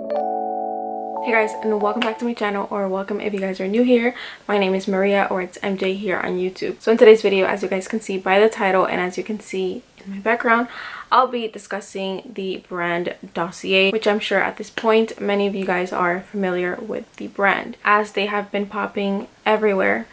Hey guys, and welcome back to my channel, or welcome if you guys are new here. My name is Maria, or it's MJ here on YouTube. So in today's video, as you guys can see by the title and as you can see in my background, I'll be discussing the brand DOSSIER, which I'm sure at this point many of you guys are familiar with the brand, as they have been popping everywhere.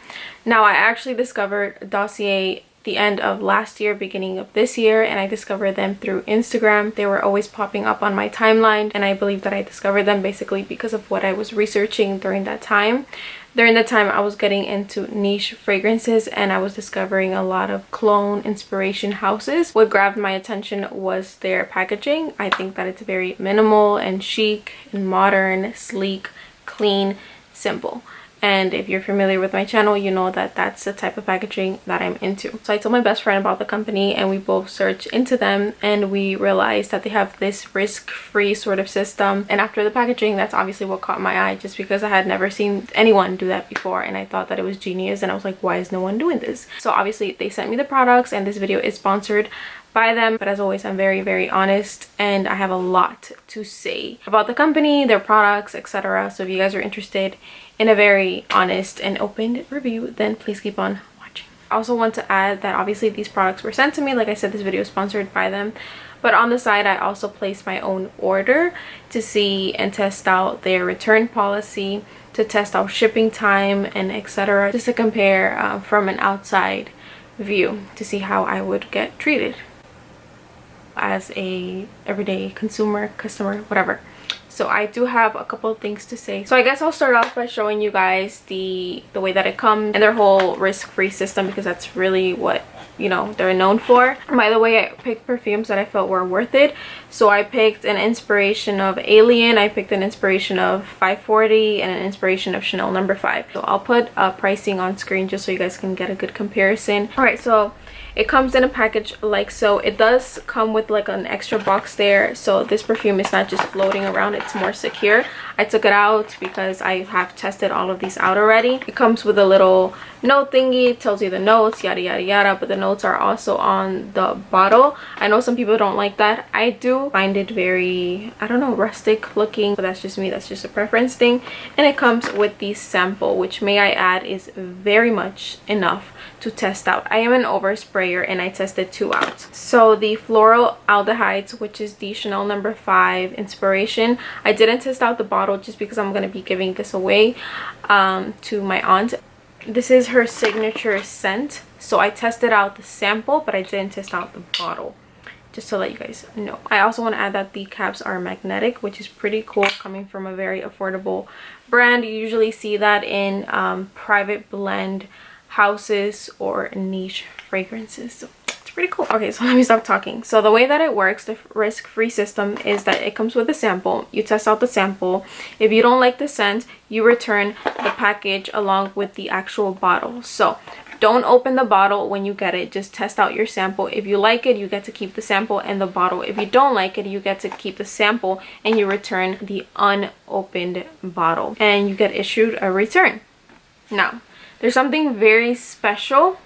Now, I actually discovered DOSSIER the end of last year, beginning of this year, and I discovered them through Instagram. They were always popping up on my timeline, and I believe that I discovered them basically because of what I was researching during that time. During the time, I was getting into niche fragrances and I was discovering a lot of clone inspiration houses. What grabbed my attention was their packaging. I think that it's very minimal and chic and modern, sleek, clean, simple. And if you're familiar with my channel, you know that that's the type of packaging that I'm into. So I told my best friend about the company and we both searched into them, and we realized that they have this risk-free sort of system. And after the packaging, that's obviously what caught my eye, just because I had never seen anyone do that before, and I thought that it was genius, and I was like, why is no one doing this? So obviously they sent me the products, and this video is sponsored by them, but as always, I'm very honest, and I have a lot to say about the company, their products, etc. So if you guys are interested in a very honest and open review, then please keep on watching. I also want to add that obviously these products were sent to me. Like I said, this video is sponsored by them, but on the side I also placed my own order to see and test out their return policy, to test out shipping time and etc., just to compare from an outside view to see how I would get treated as a everyday consumer, customer, whatever. So I do have a couple of things to say. So I guess I'll start off by showing you guys the way that it comes and their whole risk-free system, because that's really what, you know, they're known for. By the way, I picked perfumes that I felt were worth it. So I picked an inspiration of Alien, I picked an inspiration of 540, and an inspiration of Chanel No. 5. So I'll put pricing on screen just so you guys can get a good comparison. Alright, so it comes in a package like so. It does come with like an extra box there, so this perfume is not just floating around, it's more secure. I took it out because I have tested all of these out already. It comes with a little note thingy. It tells you the notes, yada yada yada, but the notes are also on the bottle. I know some people don't like that. I do find it very, I don't know, rustic looking, but that's just me, that's just a preference thing. And it comes with the sample, which, may I add, is very much enough to test out. I am an oversprayer and I tested 2 out. So the Floral Aldehydes, which is the Chanel No. 5 inspiration, I didn't test out the bottle just because I'm going to be giving this away to my aunt. This is her signature scent, so I tested out the sample, but I didn't test out the bottle, just to let you guys know. I also want to add that the caps are magnetic, which is pretty cool coming from a very affordable brand. You usually see that in private blend houses or niche fragrances, so it's pretty cool. Okay, so let me stop talking. So the way that it works, the risk-free system, is that it comes with a sample. You test out the sample. If you don't like the scent, you return the package along with the actual bottle. So don't open the bottle when you get it, just test out your sample. If you like it, you get to keep the sample and the bottle. If you don't like it, you get to keep the sample and you return the unopened bottle, and you get issued a return. Now, there's something very special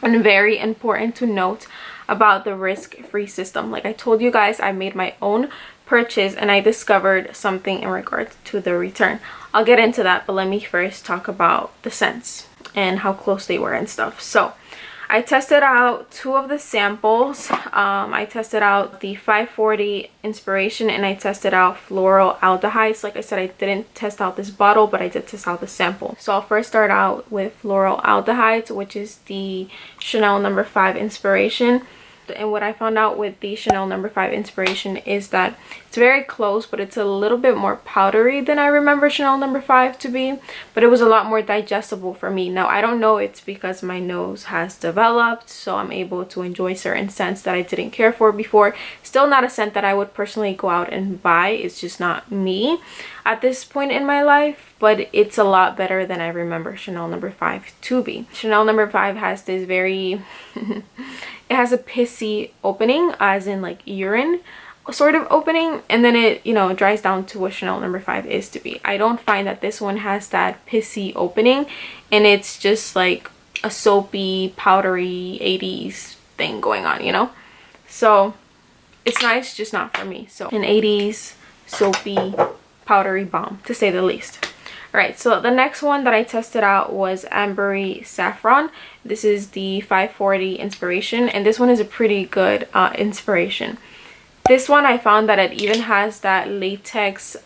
and very important to note about the risk-free system. Like I told you guys, I made my own purchase and I discovered something in regards to the return. I'll get into that, but let me first talk about the scents and how close they were and stuff. So I tested out 2 of the samples. I tested out the 540 inspiration and I tested out Floral Aldehydes. Like I said, I didn't test out this bottle, but I did test out the sample. So I'll first start out with Floral Aldehydes, which is the Chanel No. 5 inspiration. And what I found out with the Chanel No. 5 inspiration is that it's very close, but it's a little bit more powdery than I remember Chanel No. 5 to be, but it was a lot more digestible for me. Now, I don't know, it's because my nose has developed, so I'm able to enjoy certain scents that I didn't care for before. Still not a scent that I would personally go out and buy. It's just not me at this point in my life, but it's a lot better than I remember Chanel No. 5 to be. Chanel No. 5 has this very it has a pissy opening, as in like urine sort of opening, and then it, you know, dries down to what Chanel No. 5 is to be. I don't find that this one has that pissy opening, and it's just like a soapy, powdery 80s thing going on, you know? So it's nice, just not for me. So an 80s soapy powdery bomb, to say the least. Alright, so the next one that I tested out was Ambery Saffron. This is the 540 inspiration, and this one is a pretty good inspiration. This one I found that it even has that latex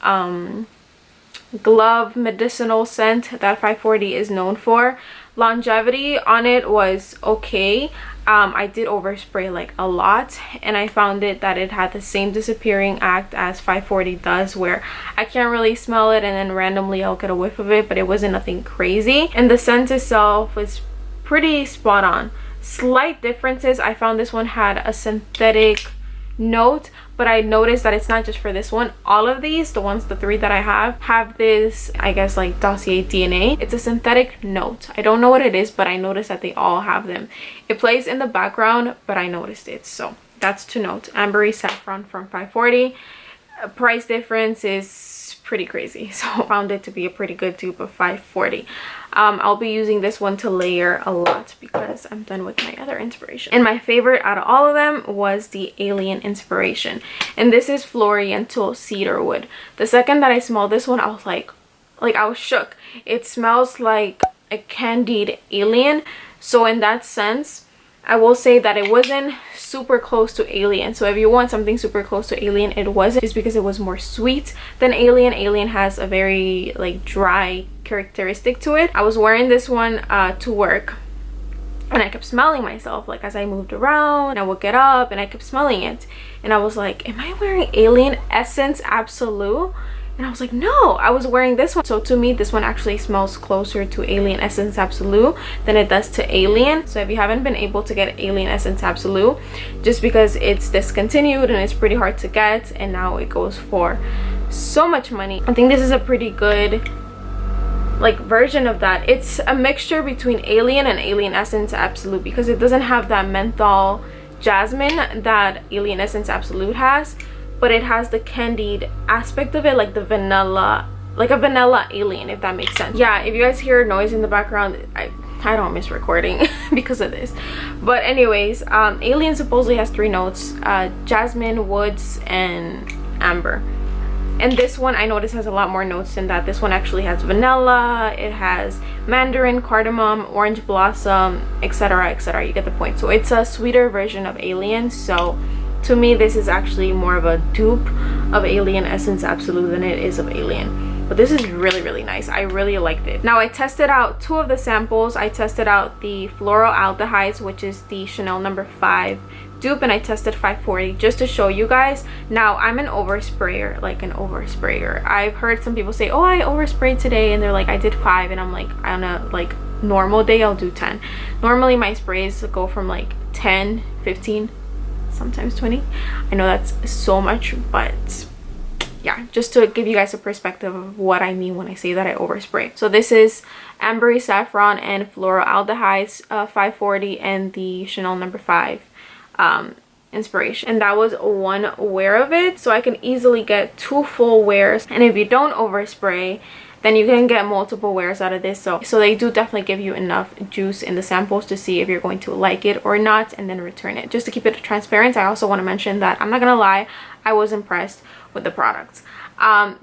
glove medicinal scent that 540 is known for. Longevity on it was okay. I did overspray like a lot, and I found it that it had the same disappearing act as 540 does, where I can't really smell it and then randomly I'll get a whiff of it, but it wasn't nothing crazy. And the scent itself was pretty spot on. Slight differences. I found this one had a synthetic note, but I noticed that it's not just for this one. All of these, the three that I have this, I guess, like Dossier DNA. It's a synthetic note. I don't know what it is, but I noticed that they all have them. It plays in the background, but I noticed it, so that's to note. Ambery Saffron from 540. Price difference is pretty crazy, so I found it to be a pretty good dupe of 540. I'll be using this one to layer a lot because I'm done with my other inspiration. And my favorite out of all of them was the Alien inspiration, and this is Floriantel Cedarwood. The second that I smelled this one, I was like I was shook. It smells like a candied alien, so in that sense I will say that it wasn't super close to Alien. So if you want something super close to Alien, it wasn't, just because it was more sweet than Alien. Alien has a very like dry characteristic to it. I was wearing this one to work, and I kept smelling myself, like as I moved around. I would get up and I kept smelling it, and I was like, am I wearing Alien Essence Absolute? And I was like, no, I was wearing this one. So to me, this one actually smells closer to Alien Essence Absolute than it does to Alien. So if you haven't been able to get Alien Essence Absolute, just because it's discontinued and it's pretty hard to get, and now it goes for so much money, I think this is a pretty good like version of that. It's a mixture between Alien and Alien Essence Absolute, because it doesn't have that menthol jasmine that Alien Essence Absolute has, but it has the candied aspect of it, like the vanilla, like a vanilla alien, if that makes sense. Yeah, if you guys hear noise in the background, I don't miss recording because of this. But anyways, Alien supposedly has 3 notes: jasmine, woods, and amber. And this one I noticed has a lot more notes than that. This one actually has vanilla, it has mandarin, cardamom, orange blossom, etc, etc. You get the point. So it's a sweeter version of Alien. So to me, this is actually more of a dupe of Alien Essence Absolute than it is of Alien. But this is really, really nice. I really liked it. Now, I tested out 2 of the samples. I tested out the Floral Aldehydes, which is the Chanel No. 5 dupe, and I tested 540 just to show you guys. Now, I'm an oversprayer, like an oversprayer. I've heard some people say, oh, I oversprayed today, and they're like, I did 5, and I'm like, on a like normal day, I'll do 10. Normally, my sprays go from like 10, 15, sometimes 20. I know that's so much, but yeah, just to give you guys a perspective of what I mean when I say that I overspray. So this is Ambery Saffron and Floral Aldehydes 540 and the Chanel No. 5 inspiration, and that was one wear of it. So I can easily get 2 full wears, and if you don't overspray, then you can get multiple wears out of this. So they do definitely give you enough juice in the samples to see if you're going to like it or not, and then return it. Just to keep it transparent, I also want to mention that I'm not gonna lie, I was impressed with the products.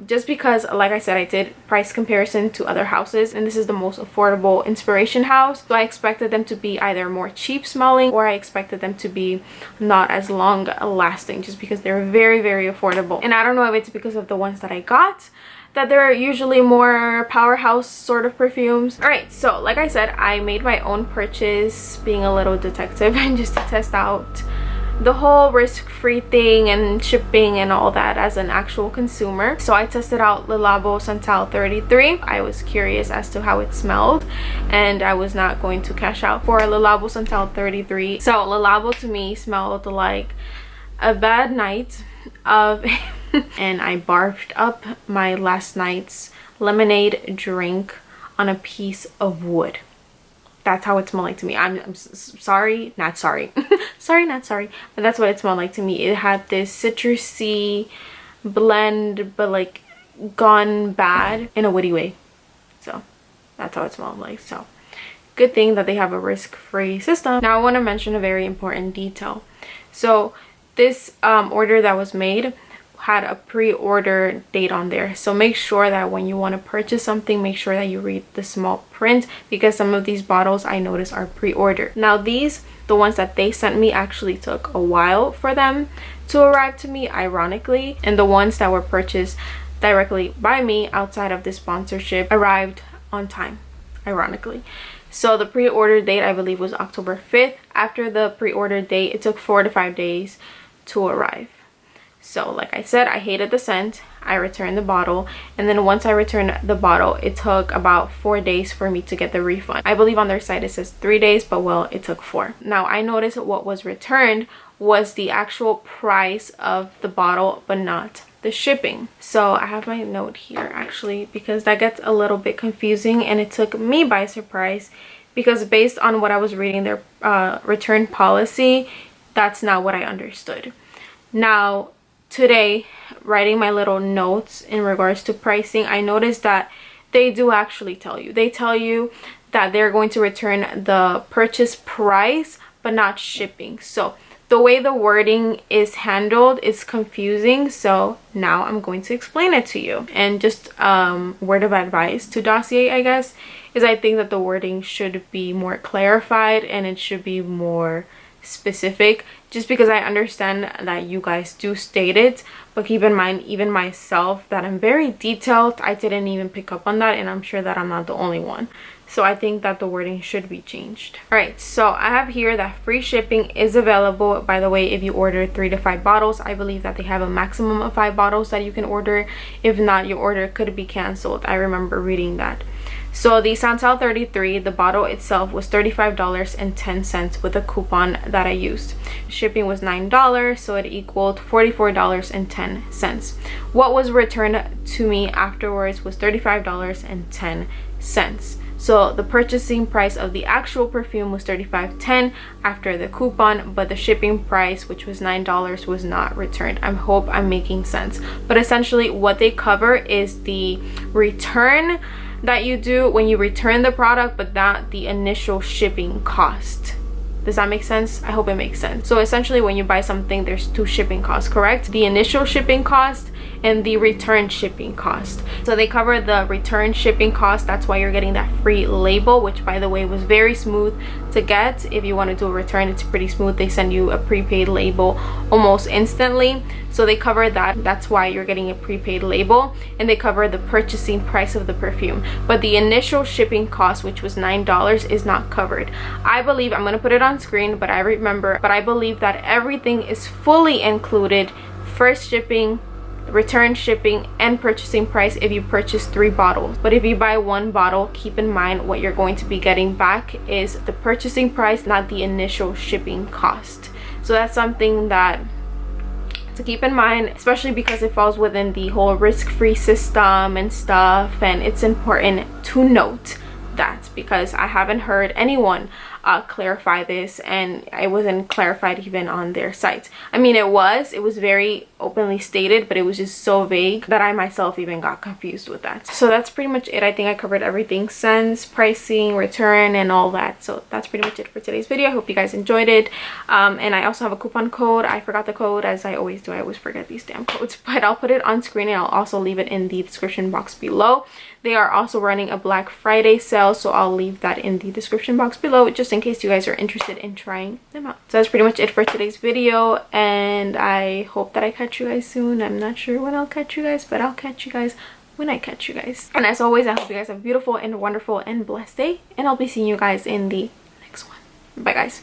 Just because, like I said, I did price comparison to other houses, and this is the most affordable inspiration house. So I expected them to be either more cheap smelling, or I expected them to be not as long lasting, just because they're very, very affordable. And I don't know if it's because of the ones that I got, that they're usually more powerhouse sort of perfumes. All right, so like I said, I made my own purchase, being a little detective, and just to test out the whole risk-free thing and shipping and all that as an actual consumer. So I tested out Le Labo Santal 33. I was curious as to how it smelled, and I was not going to cash out for Le Labo Santal 33. So Le Labo to me smelled like a bad night of and I barfed up my last night's lemonade drink on a piece of wood. That's how it smelled like to me. I'm sorry, not sorry. Sorry, not sorry. But that's what it smelled like to me. It had this citrusy blend, but like gone bad in a woody way. So that's how it smelled like. So good thing that they have a risk-free system. Now I want to mention a very important detail. So this order that was made had a pre-order date on there. So make sure that when you want to purchase something, make sure that you read the small print, because some of these bottles I noticed are pre-ordered. Now these, the ones that they sent me, actually took a while for them to arrive to me, ironically, and the ones that were purchased directly by me outside of this sponsorship arrived on time, ironically. So the pre-order date, I believe, was October 5th. After the pre-order date, it took 4 to 5 days to arrive. So like I said, I hated the scent. I returned the bottle, and then once I returned the bottle, it took about 4 days for me to get the refund. I believe on their site it says 3 days, but well, it took 4. Now I noticed what was returned was the actual price of the bottle, but not the shipping. So I have my note here actually, because that gets a little bit confusing and it took me by surprise, because based on what I was reading, their return policy, that's not what I understood. Now today, writing my little notes in regards to pricing, I noticed that they do actually tell you. They tell you that they're going to return the purchase price but not shipping. So the way the wording is handled is confusing, so now I'm going to explain it to you. And just word of advice to Dossier, I guess, is I think that the wording should be more clarified and it should be more specific, just because I understand that you guys do state it, but keep in mind, even myself, that I'm very detailed. I didn't even pick up on that, and I'm sure that I'm not the only one. So I think that the wording should be changed. All right, so I have here that free shipping is available. By the way, if you order 3 to 5 bottles, I believe that they have a maximum of 5 bottles that you can order. If not, your order could be canceled. I remember reading that. So the Santal 33, the bottle itself was $35.10 with a coupon that I used. Shipping was $9, so it equaled $44.10. What was returned to me afterwards was $35.10. So the purchasing price of the actual perfume was $35.10 after the coupon, but the shipping price, which was $9, was not returned. I hope I'm making sense. But essentially what they cover is the return that you do when you return the product, but not the initial shipping cost. Does that make sense? I hope it makes sense. So essentially when you buy something, there's 2 shipping costs, correct? The initial shipping cost and the return shipping cost. So they cover the return shipping cost. That's why you're getting that free label, which by the way was very smooth to get. If you want to do a return, it's pretty smooth. They send you a prepaid label almost instantly. So they cover that. That's why you're getting a prepaid label, and they cover the purchasing price of the perfume. But the initial shipping cost, which was $9, is not covered. I believe, I'm going to put it on screen, but I believe that everything is fully included: first shipping, return shipping, and purchasing price if you purchase 3 bottles. But if you buy 1 bottle, keep in mind what you're going to be getting back is the purchasing price, not the initial shipping cost. So that's something that to keep in mind, especially because it falls within the whole risk-free system and stuff, and it's important to note that, because I haven't heard anyone clarify this, and it wasn't clarified even on their site. I mean, it was very openly stated, but it was just so vague that I myself even got confused with that. So that's pretty much it. I think I covered everything: scents, pricing, return, and all that. So that's pretty much it for today's video. I hope you guys enjoyed it. And I also have a coupon code. I forgot the code, as I always do. I always forget these damn codes, but I'll put it on screen and I'll also leave it in the description box below. They are also running a Black Friday sale, so I'll leave that in the description box below, just in case you guys are interested in trying them out. So that's pretty much it for today's video, and I hope that I catch you guys soon. I'm not sure when I'll catch you guys, but I'll catch you guys when I catch you guys. And as always, I hope you guys have a beautiful and wonderful and blessed day, and I'll be seeing you guys in the next one. Bye guys.